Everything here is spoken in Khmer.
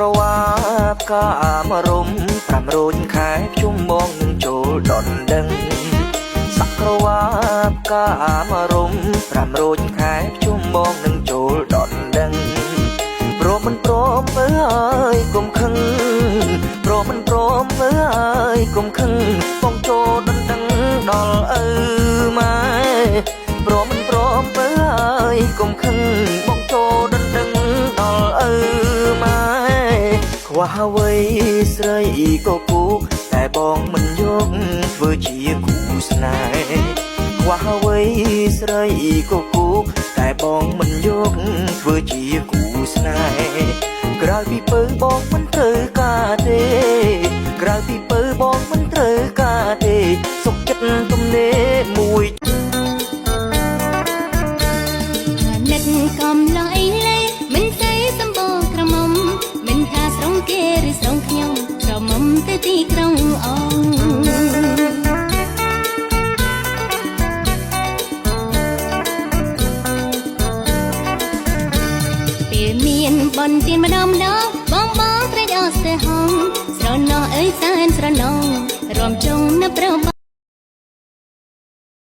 ក្រវាបកាមរំ500ខែជុំបងនឹងចូលដនដឹងសក្រវាបកាមរំ500ខែជុំបងនឹងចូលដនដឹងព្រមមិនព្រមអើយកុំខឹងព្រមមិនព្រមអើយកុំខឹងបងចូលដនដឹងដល់ឪម៉ែព្រមមិនព្រមអើយកុំខឹងបងចូលដនដឹងដល់ឪម៉ែខ្វះអ្វីស្រីក៏គូតែបងមិនយកធ្វើជាគូស្នេហ៍ខ្វះអ្វីស្រីក៏គូតែបងមិនយកធ្វើជាគូស្នេហ៍ក្រៅពីពើបងមិនត្រូវការទេក្រៅពីពើបងមិនត្រូវការទេសុខចិត្តទំនេរមួយនិតកំឡោះអីលេមិនស្អីសម្បូរក្រមុំមិនថាស្រងគេឬស្រងខ្ញុំក្រមុំទៅទីក្រុងអងពេលមានបនទៀនម្ដងបងត្រេកអរស្ទើរហងស្រណោះអើយសែនស្រណងរំចុងនៅប្រ